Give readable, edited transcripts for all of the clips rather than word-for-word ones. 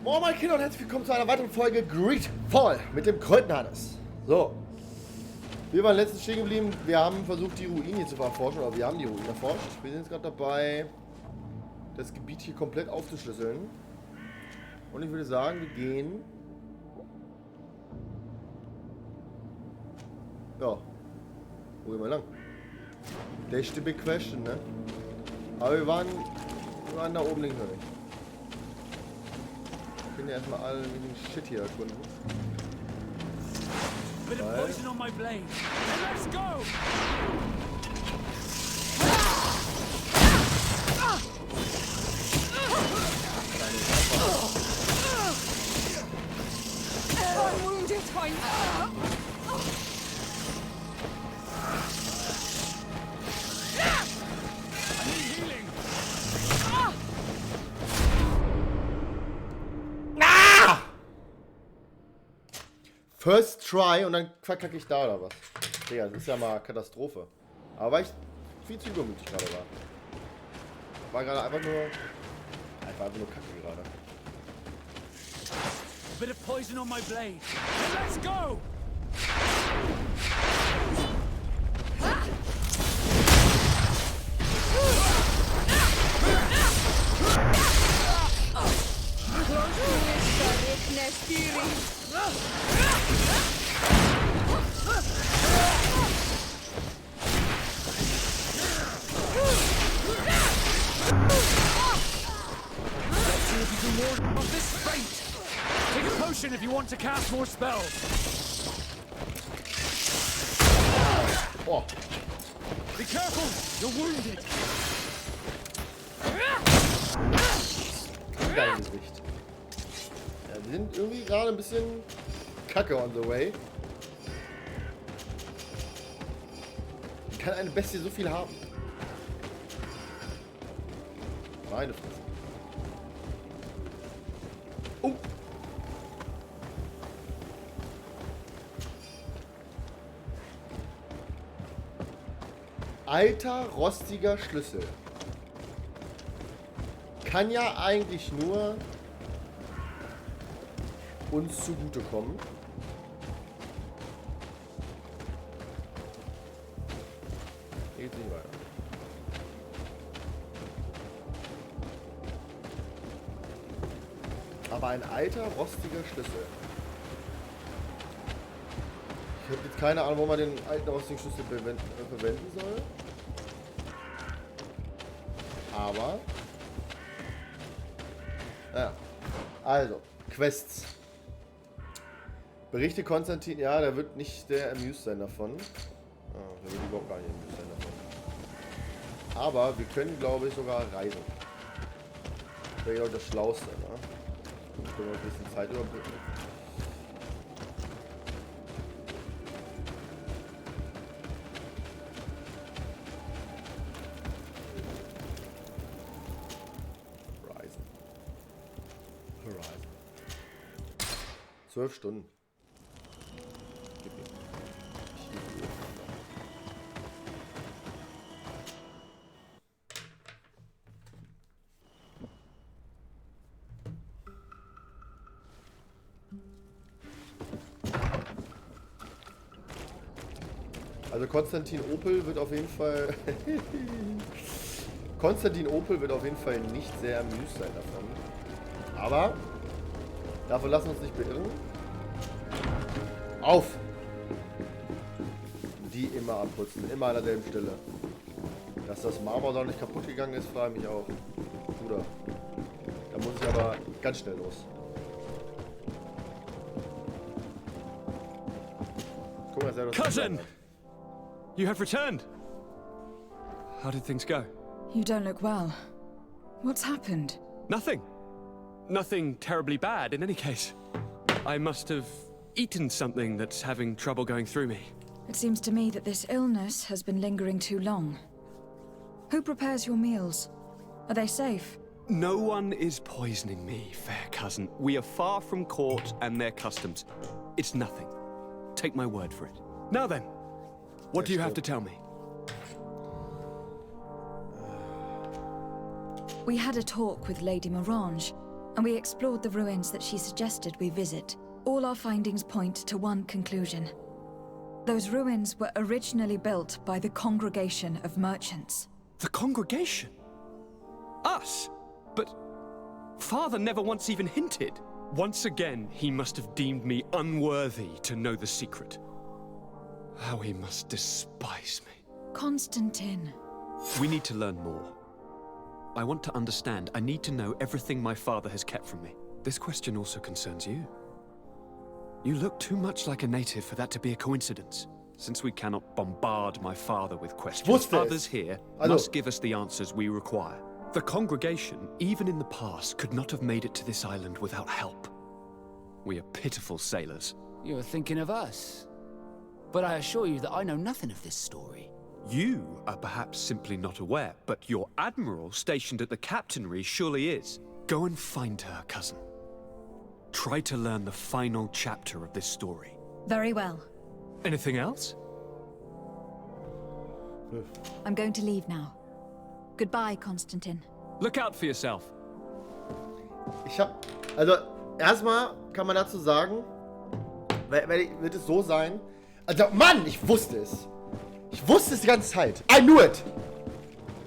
Moin meine Kinder und herzlich willkommen zu einer weiteren Folge GreedFall mit dem Krötenhannes. So, wir waren letztens stehen geblieben, wir haben versucht die Ruinen hier zu erforschen, oder wir haben die Ruinen erforscht. Wir sind jetzt gerade dabei, das Gebiet hier komplett aufzuschlüsseln. Und ich würde sagen, wir gehen... Ja, wo gehen wir lang? Das ist die big question, ne? Aber wir waren da oben links noch nicht. Ich bin ja erstmal allen Shit hier erkunden. Bit of poison on my blade. Let's go! I'm wounded, fine. I need healing. First try und dann verkacke ich da oder was? Digga, das ist ja mal Katastrophe. Aber weil ich viel zu übermütig gerade war. War gerade einfach nur kacke gerade. Bit of poison on my blade. Let's go! Of this fate. Take a potion if you want to cast more spells. Oh. Be careful, you're wounded. Dein Gesicht. Ja, wir sind irgendwie gerade ein bisschen kacke on the way. Wie kann eine Bestie so viel haben? Meine Fresse. Oh! Alter, rostiger Schlüssel. Kann ja eigentlich nur uns zugutekommen. Hier geht's nicht weiter. Aber ein alter, rostiger Schlüssel. Ich habe jetzt keine Ahnung, wo man den alten, rostigen Schlüssel verwenden soll. Aber... Ja. Also, Quests. Berichte Konstantin, ja, der wird nicht sehr amused sein davon. Der wird überhaupt gar nicht amused sein davon. Aber wir können, glaube ich, sogar reisen. Das wäre, glaube ich, das Schlauste, ne? Dann können wir ein bisschen Zeit überbrücken. Horizon. 12 Stunden. Gib mir. Also Konstantin Opel wird auf jeden Fall nicht sehr amused sein davon. Aber davon lassen wir uns nicht beirren. Auf! Die immer abputzen, immer an derselben Stelle. Dass das Marmor noch nicht kaputt gegangen ist, frage ich mich auch. Bruder. Da muss ich aber ganz schnell los. Guck mal, das Cousin! You have returned. How did things go? You don't look well. What's happened? Nothing. Nothing terribly bad in any case. I must have eaten something that's having trouble going through me. It seems to me that this illness has been lingering too long. Who prepares your meals? Are they safe? No one is poisoning me, fair cousin. We are far from court and their customs. It's nothing. Take my word for it. Now then, what do you have to tell me? We had a talk with Lady Morange, and we explored the ruins that she suggested we visit. All our findings point to one conclusion. Those ruins were originally built by the congregation of merchants. The congregation? Us? But Father never once even hinted. Once again, he must have deemed me unworthy to know the secret. How he must despise me. Constantine. We need to learn more. I want to understand. I need to know everything my father has kept from me. This question also concerns you. You look too much like a native for that to be a coincidence. Since we cannot bombard my father with questions, others here must give us the answers we require. The congregation, even in the past, could not have made it to this island without help. We are pitiful sailors. You're thinking of us. But I assure you that I know nothing of this story. You are perhaps simply not aware, but your admiral stationed at the captainry surely is. Go and find her, cousin. Try to learn the final chapter of this story. Very well. Anything else? I'm going to leave now. Goodbye, Constantine. Look out for yourself. Also, erstmal kann man dazu sagen, wird es so sein. Also, Mann, ich wusste es. Ich wusste es die ganze Zeit. I knew it.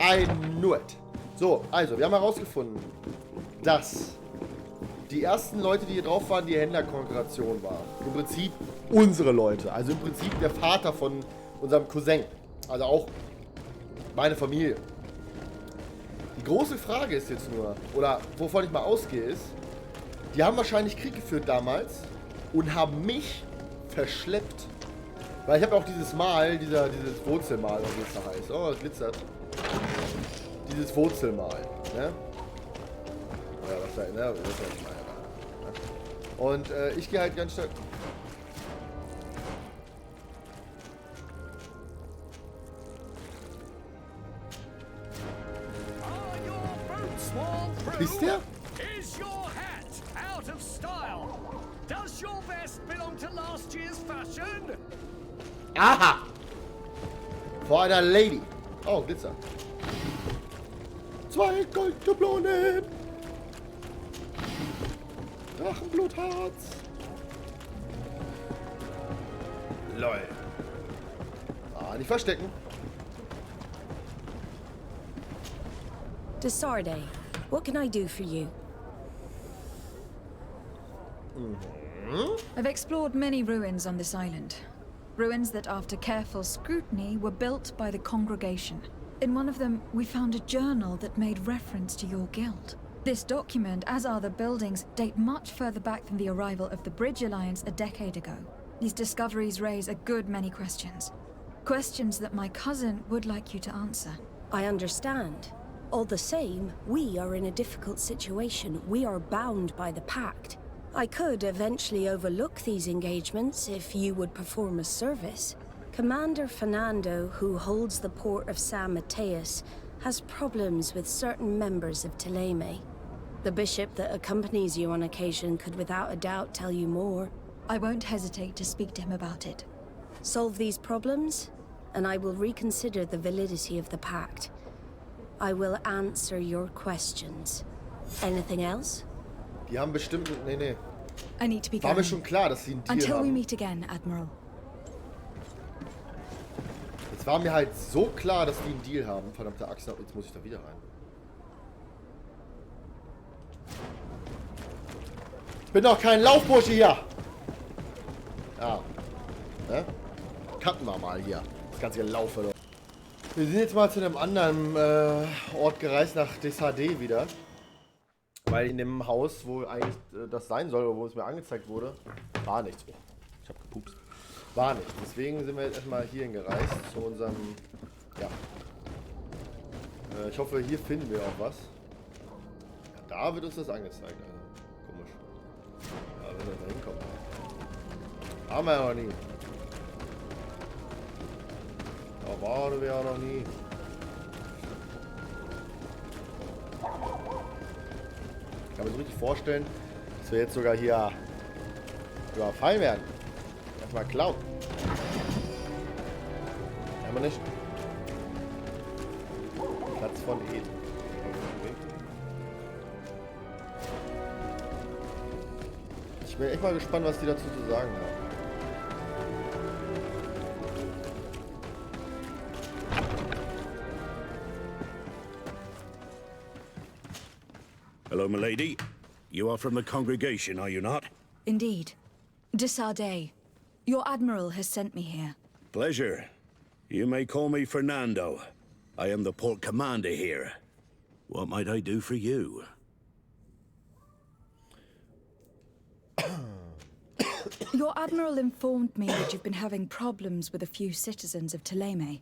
I knew it. So, also, wir haben herausgefunden, dass die ersten Leute, die hier drauf waren, die Händlerkongregation war. Im Prinzip unsere Leute. Also im Prinzip der Vater von unserem Cousin. Also auch meine Familie. Die große Frage ist jetzt nur, oder wovon ich mal ausgehe, ist, die haben wahrscheinlich Krieg geführt damals und haben mich verschleppt. Weil ich habe auch dieses Mal, dieses Wurzelmal, was jetzt da heißt. Oh, es glitzert. Dieses Wurzelmal, ne? Ja, was da, ne? Das ist ja nicht mal. Und ich gehe halt ganz stark. Ist der? Is your hat out of style? Does your vest belong to last year's fashion? Aha! Vor einer Lady. Oh, Glitzer. 2 Golddublonen. Drachenblutharz. Lol. Ah, nicht verstecken. Desarde, what can I do for you? I've explored many ruins on this island. Ruins that, after careful scrutiny, were built by the congregation. In one of them, we found a journal that made reference to your guild. This document, as are the buildings, date much further back than the arrival of the Bridge Alliance a decade ago. These discoveries raise a good many questions. Questions that my cousin would like you to answer. I understand. All the same, we are in a difficult situation. We are bound by the pact. I could eventually overlook these engagements if you would perform a service. Commander Fernando, who holds the port of San Mateus, has problems with certain members of Teleme. The bishop that accompanies you on occasion could without a doubt tell you more. I won't hesitate to speak to him about it. Solve these problems, and I will reconsider the validity of the pact. I will answer your questions. Anything else? Die haben bestimmt... Nee. I need to be War mir going. schon klar, dass sie einen Deal Until we haben. meet again, Admiral. Es war mir halt so klar, dass die einen Deal haben. Verdammte Axt, jetzt muss ich da wieder rein. Ich bin doch kein Laufbursche hier! Ja. Ne? Cutten wir mal hier. Das ganze Laufe. Doch. Wir sind jetzt mal zu einem anderen Ort gereist, nach DSHD wieder. Weil in dem Haus, wo eigentlich das sein soll, oder wo es mir angezeigt wurde, war nichts. Oh, ich hab gepupst. War nichts. Deswegen sind wir jetzt erstmal hierhin gereist, zu unserem, ja. Ich hoffe, hier finden wir auch was. Ja, da wird uns das angezeigt, also. Komisch. Ja, wenn wir da hinkommen. Haben wir ja noch nie. Da waren wir ja noch nie. Ich kann mir so richtig vorstellen, dass wir jetzt sogar hier überfallen werden. Erstmal klauen. Haben wir nicht. Platz von Eden. Ich bin echt mal gespannt, was die dazu zu sagen haben. Hello, milady. You are from the congregation, are you not? Indeed. Desardet. Your admiral has sent me here. Pleasure. You may call me Fernando. I am the port commander here. What might I do for you? Your admiral informed me that you've been having problems with a few citizens of Thélème.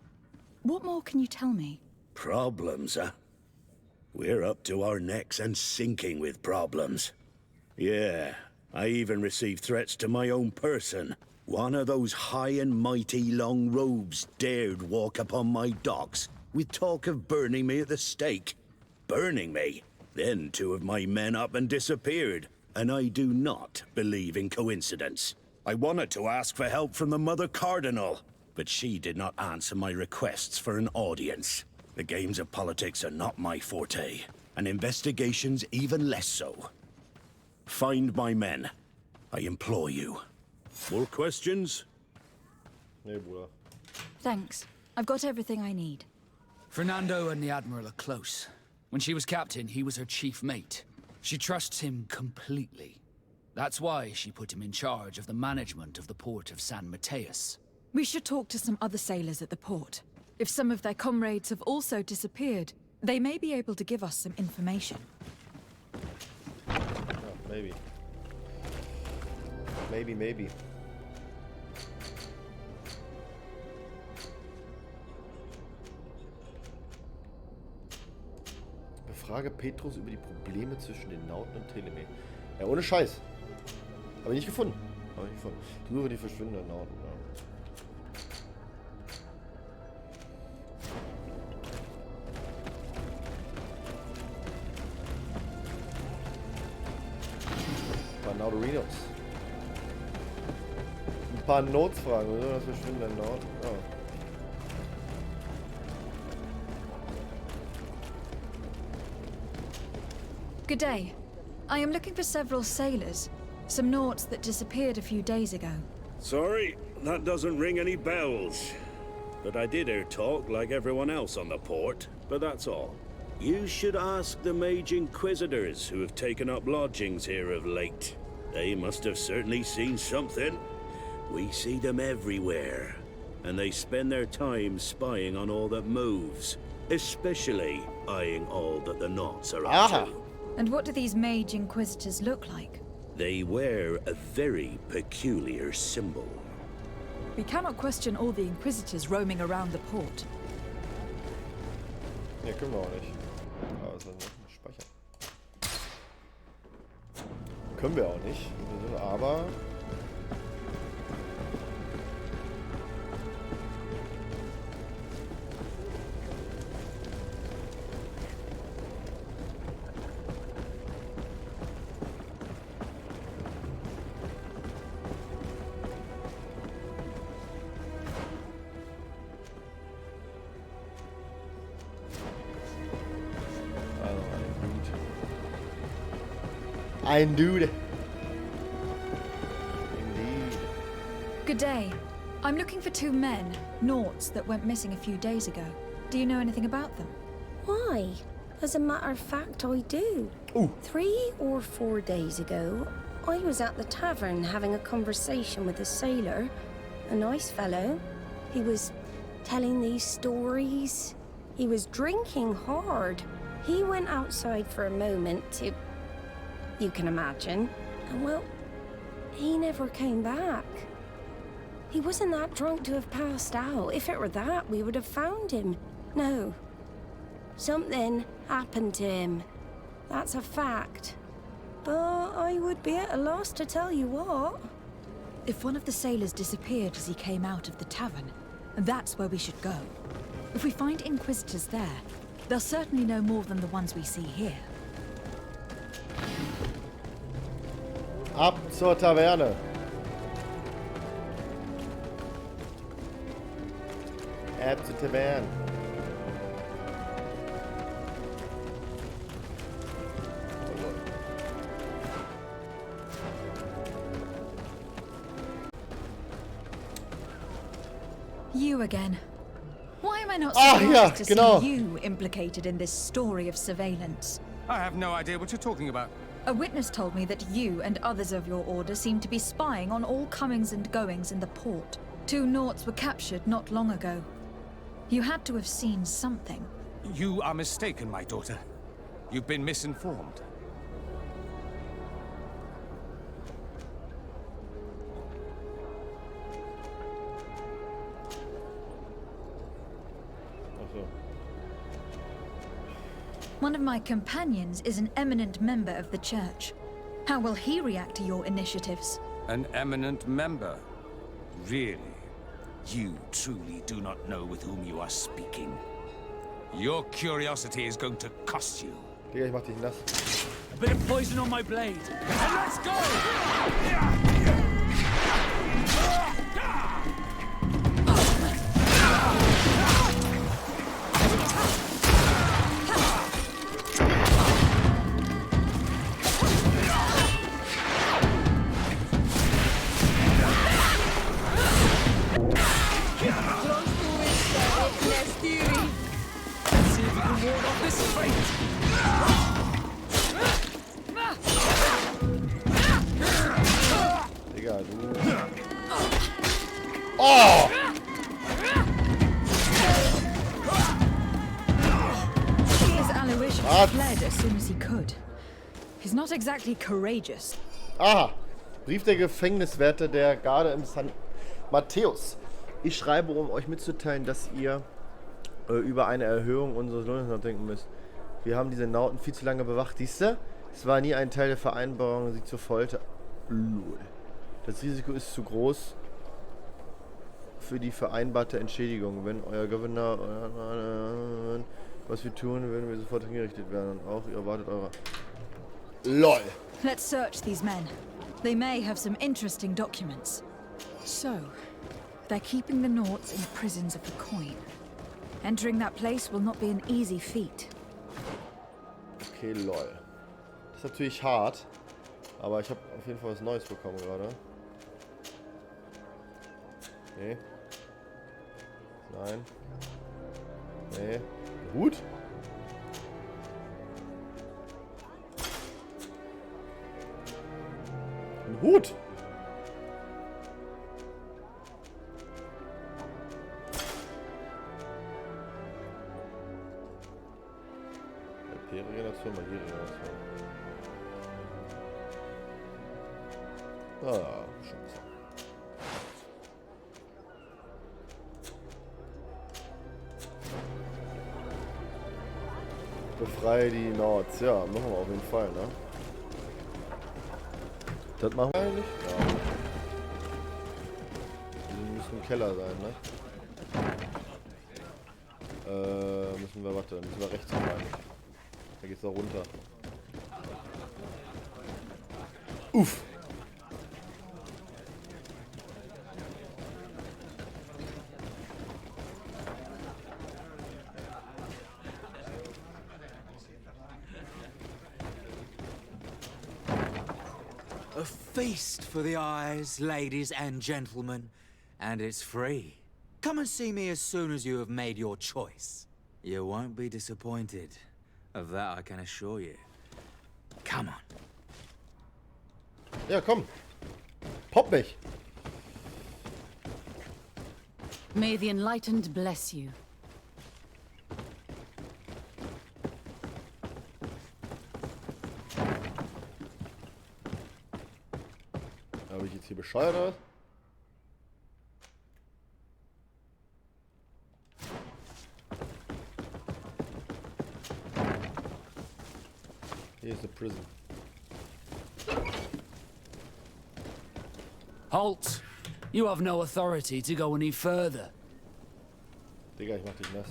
What more can you tell me? Problems, huh? We're up to our necks and sinking with problems. Yeah, I even received threats to my own person. One of those high and mighty long robes dared walk upon my docks with talk of burning me at the stake. Burning me? Then 2 of my men up and disappeared, and I do not believe in coincidence. I wanted to ask for help from the Mother Cardinal, but she did not answer my requests for an audience. The games of politics are not my forte, and investigations even less so. Find my men. I implore you. More questions? Nee, Bruder. Thanks. I've got everything I need. Fernando and the Admiral are close. When she was captain, he was her chief mate. She trusts him completely. That's why she put him in charge of the management of the port of San Mateus. We should talk to some other sailors at the port. If some of their comrades have also disappeared, they may be able to give us some information. Ja, maybe. Maybe. Befrage Petrus über die Probleme zwischen den Nauten und Thélème. Ja, ohne Scheiß. Habe ich nicht gefunden. Suche die verschwindenden Nauten. Ja. Nauderinos. Ein paar Notes-Fragen, oder? Das verschwindende Nauten. Ja. Good day. I am looking for several sailors. Some nauts that disappeared a few days ago. Sorry, that doesn't ring any bells. But I did hear talk like everyone else on the port, but that's all. You should ask the mage inquisitors who have taken up lodgings here of late. They must have certainly seen something. We see them everywhere, and they spend their time spying on all that moves, especially eyeing all that the knots are up to. And what do these mage inquisitors look like? They wear a very peculiar symbol. We cannot question all the inquisitors roaming around the port. Ne, können wir auch nicht. Aber es ist speichern. Können wir auch nicht. Aber... Ein Dude. Indeed. Good day. I'm looking for 2 men, nauts, that went missing a few days ago. Do you know anything about them? Why? As a matter of fact, I do. Ooh. 3 or 4 days ago, I was at the tavern having a conversation with a sailor. A nice fellow. He was telling these stories. He was drinking hard. He went outside for a moment to... you can imagine. And well, he never came back. He wasn't that drunk to have passed out. If it were that, we would have found him. No. Something happened to him. That's a fact. But I would be at a loss to tell you what. If one of the sailors disappeared as he came out of the tavern, that's where we should go. If we find inquisitors there, they'll certainly know more than the ones we see here. Ab zur Taverne. Ab zur Taverne. You again. Why am I not Ah, surprised ja, to genau. see you implicated in this story of surveillance? I have no idea what you're talking about. A witness told me that you and others of your order seem to be spying on all comings and goings in the port. 2 Nauts were captured not long ago. You had to have seen something. You are mistaken, my daughter. You've been misinformed. One of my companions is an eminent member of the church. How will he react to your initiatives? An eminent member? Really? You truly do not know with whom you are speaking. Your curiosity is going to cost you. Digga, ich mach dich nass. A bit of poison on my blade. And let's go! Digga, du. Oh! This Aloysius fled as soon as he could. He's not exactly courageous. Aha! Brief der Gefängniswärter der Garde im San Matthäus. Ich schreibe, um euch mitzuteilen, dass ihr über eine Erhöhung unseres Lohnes nachdenken müsst. Wir haben diese Nauten viel zu lange bewacht. Siehste? Es war nie ein Teil der Vereinbarung, sie zu foltern. Lol. Das Risiko ist zu groß für die vereinbarte Entschädigung. Wenn euer Governor was wir tun, werden wir sofort hingerichtet werden. Und auch ihr erwartet eure... LOL. Let's search these men. They may have some interesting documents. So, they're keeping the Nauts in prisons of the coin. Entering that place will not be an easy feat. Okay, lol. Das ist natürlich hart, aber ich habe auf jeden Fall was Neues bekommen gerade. Nee. Nein. Nee. Hut? Ein Hut! Regeneration, Magie-Regeneration. Ah, Scheiße. Befreie die Nords. Ja, machen wir auf jeden Fall, ne? Das machen wir eigentlich? Ja. Die müssen im Keller sein, ne? Müssen wir, warte, müssen wir rechts rein. Da geht's da runter. Uff! A feast for the eyes, ladies and gentlemen, and it's free. Come and see me as soon as you have made your choice. You won't be disappointed. Of that I can assure you. Come on. Ja, komm. Pop mich. May the enlightened bless you. Habe ich jetzt hier bescheuert oder was? Hier ist eine Prison. Halt! You have no authority to go any further. Digga, ich mach dich nass.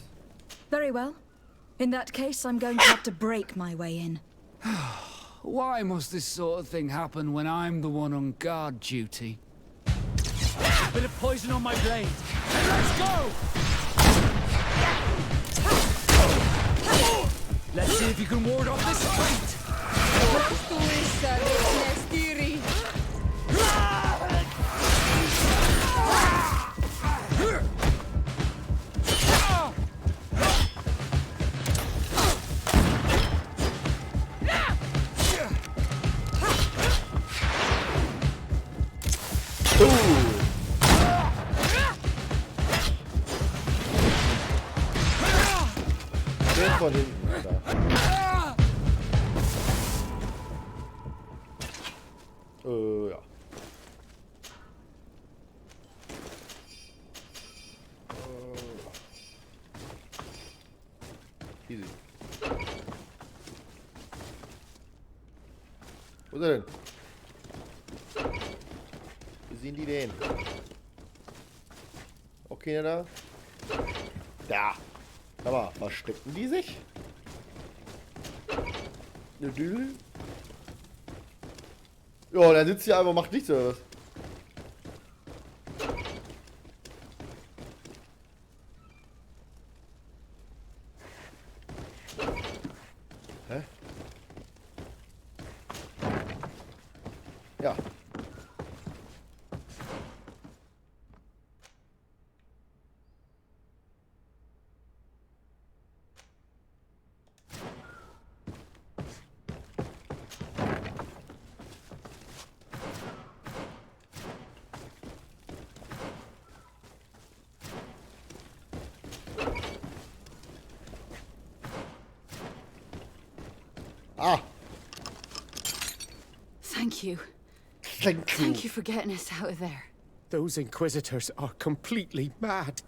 Very well. In that case, I'm going to have to break my way in. Why must this sort of thing happen when I'm the one on guard duty? Bit of poison on my blade. And let's go! Let's see if you can ward off this fight. Den von hinten, Alter. Ja. Easy. Wo ist er denn? Wo sind die denn? Okay, da. Da. Aber verstecken die sich? Ne Düdel? Ja, der sitzt hier einfach, macht nichts oder was? Hä? Ja. Ah, Thank you. thank you. Thank you for getting us out of there. Those Inquisitors are completely mad.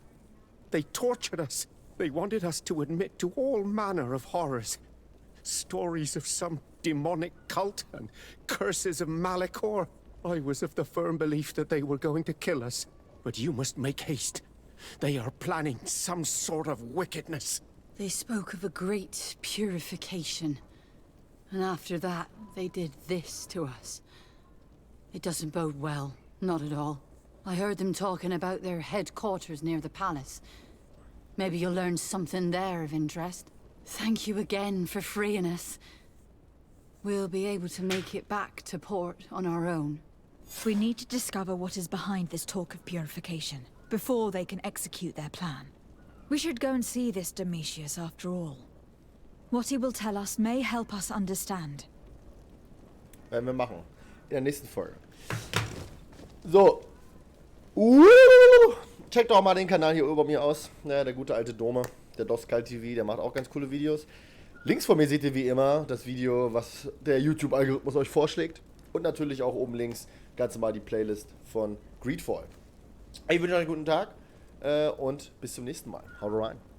They tortured us. They wanted us to admit to all manner of horrors. Stories of some demonic cult and curses of Malachor. I was of the firm belief that they were going to kill us. But you must make haste. They are planning some sort of wickedness. They spoke of a great purification. And after that, they did this to us. It doesn't bode well, not at all. I heard them talking about their headquarters near the palace. Maybe you'll learn something there of interest. Thank you again for freeing us. We'll be able to make it back to port on our own. We need to discover what is behind this talk of purification, before they can execute their plan. We should go and see this Domitius after all. What he will tell us may help us understand. Werden wir machen. In der nächsten Folge. So. Checkt doch mal den Kanal hier über mir aus. Ja, der gute alte Dome, der Doskal TV, der macht auch ganz coole Videos. Links von mir seht ihr wie immer das Video, was der YouTube-Algorithmus euch vorschlägt. Und natürlich auch oben links ganz normal die Playlist von GreedFall. Ich wünsche euch einen guten Tag und bis zum nächsten Mal. Haut rein.